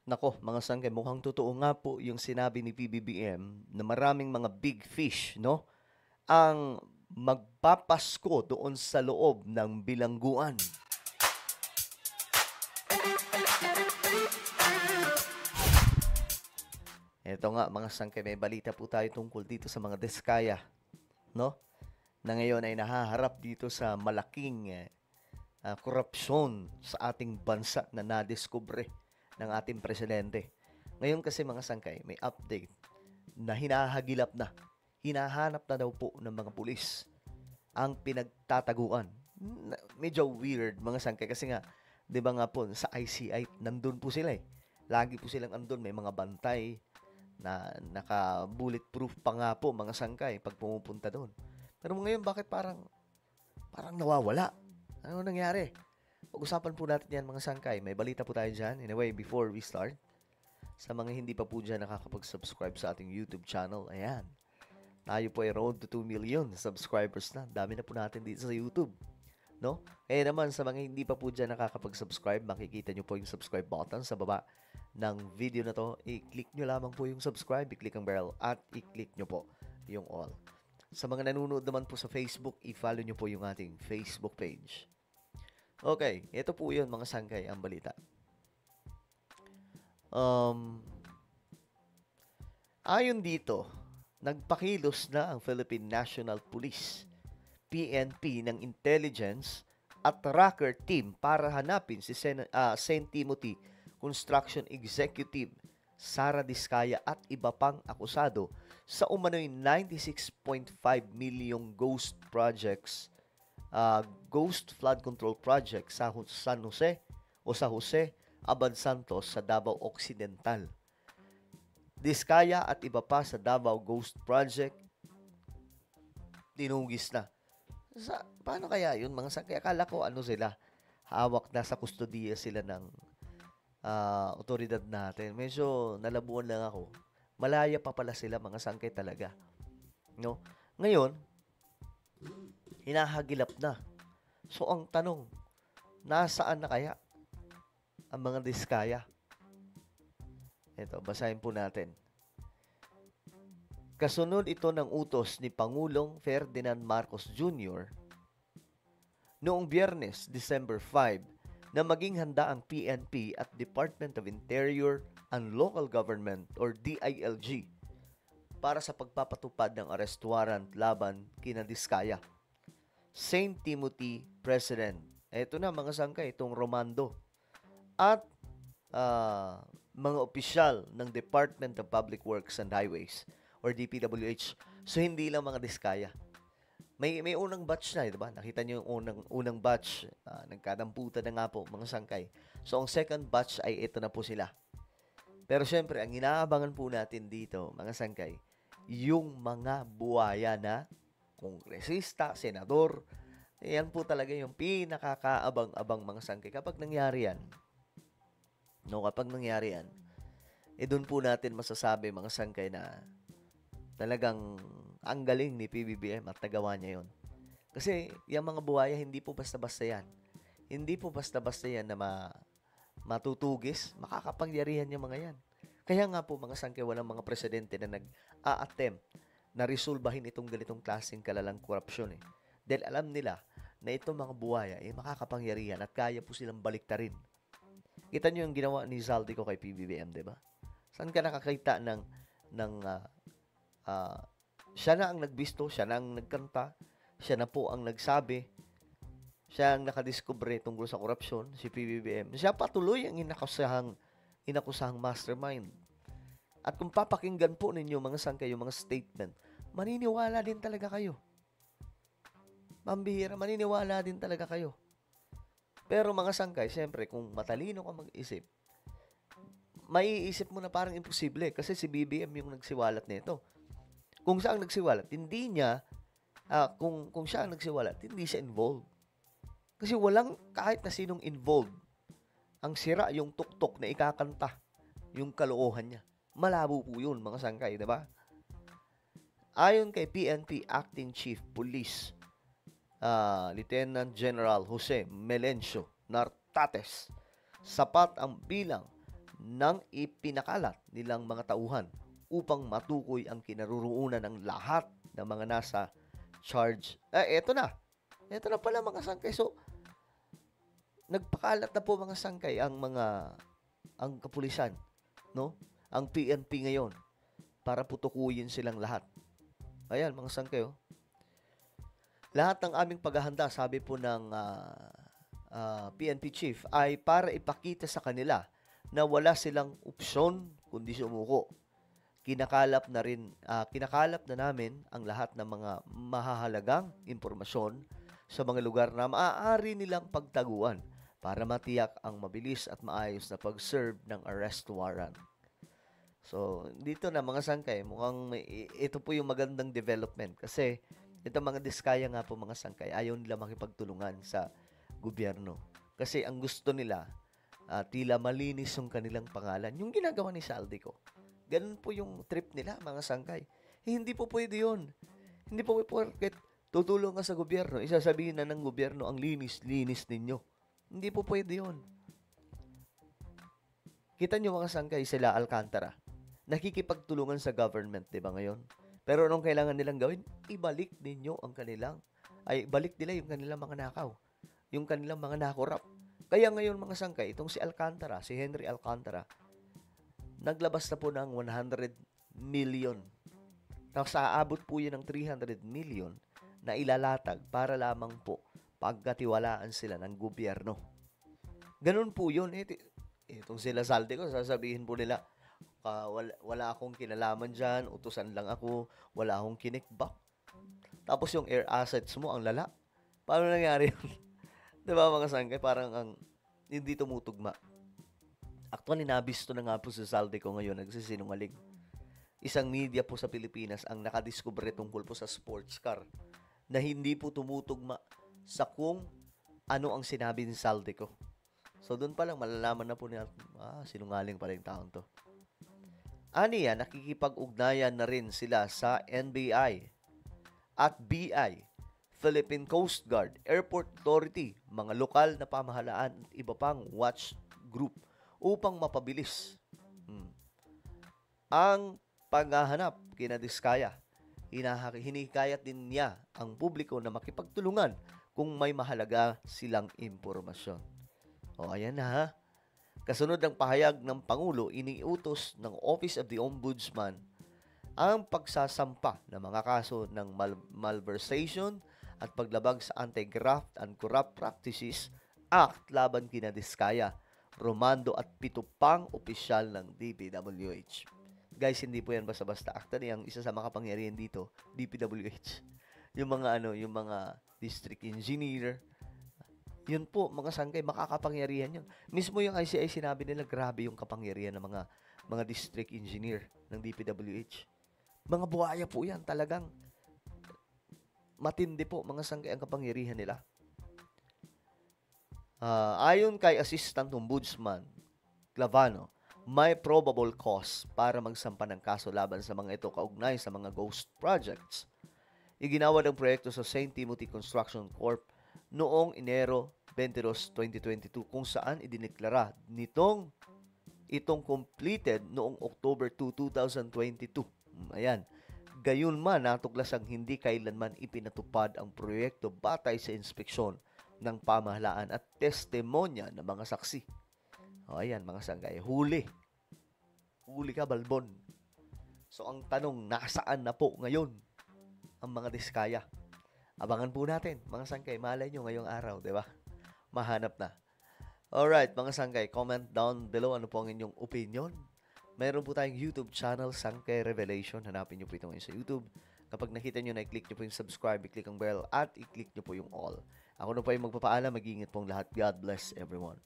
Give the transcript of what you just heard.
Nako, mga sangkay, mukhang totoo nga po yung sinabi ni PBBM na maraming mga big fish, no, ang magpapasko doon sa loob ng bilangguan. Ito nga, mga sangkay, may balita po tayo tungkol dito sa mga diskaya, no, na ngayon ay nahaharap dito sa malaking korupsyon sa ating bansa na nadiskubre ng ating presidente. Ngayon kasi, mga sangkay, may update na hinahanap na daw po ng mga pulis ang pinagtataguan. Medyo weird, mga sangkay, kasi nga, di ba nga po, sa ICI, nandun po sila eh. Lagi po silang andun, may mga bantay na naka-bulletproof pa nga po, mga sangkay, pag pumupunta doon. Pero ngayon, bakit parang nawawala? Ano nangyari? Pag-usapan po natin yan, mga sangkay. May balita po tayo dyan. Anyway, before we start, sa mga hindi pa po dyan nakakapag-subscribe sa ating YouTube channel, ayan. Tayo po ay road to 2 million subscribers na. Dami na po natin dito sa YouTube. No? Kaya naman, sa mga hindi pa po dyan nakakapag-subscribe, makikita nyo po yung subscribe button sa baba ng video na to. I-click nyo lamang po yung subscribe, i-click ang bell, at i-click nyo po yung all. Sa mga nanonood naman po sa Facebook, i-follow nyo po yung ating Facebook page. Okay, ito po yun, mga sangkay, ang balita. Ayon dito, nagpakilos na ang Philippine National Police, PNP, ng intelligence at tracker team para hanapin si St. Timothy Construction Executive Sara Diskaya at iba pang akusado sa umano'y 96.5 milyong ghost flood control project sa San Jose o sa Jose Abad Santos sa Davao Occidental. Diskaya at iba pa sa Davao Ghost Project tinugis na. Paano kaya yun, mga sangkay? Akala ko sila, hawak na sa kustodiya sila ng otoridad natin. Medyo nalabuan lang ako. Malaya pa pala sila, mga sangkay, talaga. No? Ngayon, hinahagilap na. So, ang tanong, nasaan na kaya ang mga diskaya? Ito, basahin po natin. Kasunod ito ng utos ni Pangulong Ferdinand Marcos Jr. noong Biyernes, December 5, na maging handa ang PNP at Department of Interior and Local Government or DILG para sa pagpapatupad ng arrest warrant laban kina Diskaya, St. Timothy President. Ito na, mga sangkay, itong Romando at mga opisyal ng Department of Public Works and Highways or DPWH. So, hindi lang mga diskaya. May unang batch na, di ba? Nakita niyo yung unang batch. Nagkadamputan na nga po, mga sangkay. So, ang second batch ay ito na po sila. Pero syempre, ang inaabangan po natin dito, mga sangkay, yung mga buhaya na kongresista, senador, yan po talaga yung pinakakaabang-abang, mga sangkay. Kapag nangyari yan, doon po natin masasabi, mga sangkay, na talagang ang galing ni PBBM at nagawa niya yon. Kasi yung mga buhaya, hindi po basta-basta yan. Hindi po basta-basta yan na matutugis, makakapangyarihan yung mga yan. Kaya nga po, mga sangkay, walang mga presidente na nag-a-attempt na resolbahin itong ganitong klaseng kalalang korupsyon eh. Dahil alam nila na itong mga buhaya makakapangyarihan at kaya po silang baliktarin. Kita nyo yung ginawa ni Zaldico kay PBBM, di ba? Saan ka nakakita ng siya na ang nagbisto, siya na ang nagkanta, siya na po ang nagsabi, siya ang nakadiskubre tungkol sa korupsyon, si PBBM. Siya patuloy ang inakusahang mastermind. At kung papakinggan po ninyo, mga sangkay, yung mga statement, maniniwala din talaga kayo. Mambihira, maniniwala din talaga kayo. Pero mga sangkay, siyempre, kung matalino ka mag-isip, maiisip mo na parang imposible kasi si BBM yung nagsiwalat nito. Kung siya ang nagsiwalat, hindi niya, kung siya ang nagsiwalat, hindi siya involved. Kasi walang kahit na sinong involved. Ang sira yung tuktok na ikakanta, yung kaloohan niya. Malabo po yun, mga sangkay, diba? Ayon kay PNP Acting Chief Police, Lieutenant General Jose Melencio Nartates, sapat ang bilang ng ipinakalat nilang mga tauhan upang matukoy ang kinaroroonan ng lahat ng mga nasa charge. Eto na. Eto na pala mga sangkay. So, nagpakalat na po mga sangkay ang kapulisan, no? Ang PNP ngayon para putukuyin silang lahat. Ayan, mga sangkay, oh. Lahat ng aming paghahanda, sabi po ng PNP chief, ay para ipakita sa kanila na wala silang opsyon kundi sumuko. Kinakalap na namin ang lahat ng mga mahahalagang impormasyon sa mga lugar na maaari nilang pagtaguan para matiyak ang mabilis at maayos na pag-serve ng arrest warrant. So, dito na mga sangkay, mukhang ito po yung magandang development kasi ito mga diskaya nga po mga sangkay, ayaw nila makipagtulungan sa gobyerno. Kasi ang gusto nila, tila malinis yung kanilang pangalan. Yung ginagawa ni Saldico. Ganun po yung trip nila, mga sangkay. Hindi po pwede yun. Hindi po pwede tutulong ka sa gobyerno, isasabihin na ng gobyerno ang linis-linis ninyo. Hindi po pwede yun. Kita nyo mga sangkay, sila Alcantara. Nakikipagtulungan sa government, di ba ngayon? Pero anong kailangan nilang gawin? Ibalik nila yung kanilang mga nakaw. Yung kanilang mga nakorap. Kaya ngayon mga sangkay, itong si Alcantara, si Henry Alcantara, naglabas na po ng 100 million. Tapos aabot po yun ng 300 million na ilalatag para lamang po pagkatiwalaan sila ng gobyerno. Ganun po yun. Itong sila Saldico, sasabihin po nila, wala akong kinalaman dyan, utusan lang ako, wala akong kinikbak. Tapos yung air assets mo, ang lala. Paano nangyari yun? Diba mga sangkay? Parang hindi tumutugma. Actually, nabisto na nga po si Saldico ngayon, nagsisinungaling. Isang media po sa Pilipinas ang nakadiskubre tungkol po sa sports car na hindi po tumutugma sa kung ano ang sinabi ni Saldico. So, doon pa lang malalaman na po niya, sinungaling pala yung taon to. Aniya, nakikipag-ugnayan na rin sila sa NBI at BI, Philippine Coast Guard, Airport Authority, mga lokal na pamahalaan at iba pang watch group upang mapabilis ang paghahanap kina Diskaya. Hinikayat din niya ang publiko na makipagtulungan kung may mahalaga silang impormasyon. O ayan na ha. Kasunod ng pahayag ng Pangulo, iniutos ng Office of the Ombudsman ang pagsasampa ng mga kaso ng malversation at paglabag sa Anti-Graft and Corrupt Practices Act laban kina Diskaya, Romando at 7 pang opisyal ng DPWH. Guys, hindi po yan basta-basta. Actually, ang isa sa makapangyarihan dito, DPWH. Yung mga district engineer. Yun po, mga sangkay, makakapangyarihan yun. Mismo yung ICI sinabi nila, grabe yung kapangyarihan ng mga district engineer ng DPWH. Mga buhaya po yan, talagang matindi po, mga sangkay, ang kapangyarihan nila. Ayon kay Assistant Ombudsman Clavano, may probable cause para magsampa ng kaso laban sa mga ito kaugnay sa mga ghost projects. Iginawa ng proyekto sa St. Timothy Construction Corp noong Enero 22, 2022 kung saan idineklara itong completed noong October 2, 2022. Ayan. Gayunman, natuklasang hindi kailanman ipinatupad ang proyekto batay sa inspeksyon ng pamahalaan at testimonya ng mga saksi. O ayan, mga sanggay, huli ka, Balbon. So, ang tanong, nasaan na po ngayon ang mga Diskaya? Abangan po natin, mga sangkay. Malay nyo ngayong araw, di ba? Mahanap na. Alright, mga sangkay, comment down below ano po ang inyong opinion. Meron po tayong YouTube channel, Sangkay Revelation. Hanapin nyo po ito ngayon sa YouTube. Kapag nakita nyo na, i-click nyo po yung subscribe, i-click ang bell, at i-click nyo po yung all. Ako na po yung magpapaalam. Mag-iingat pong lahat. God bless everyone.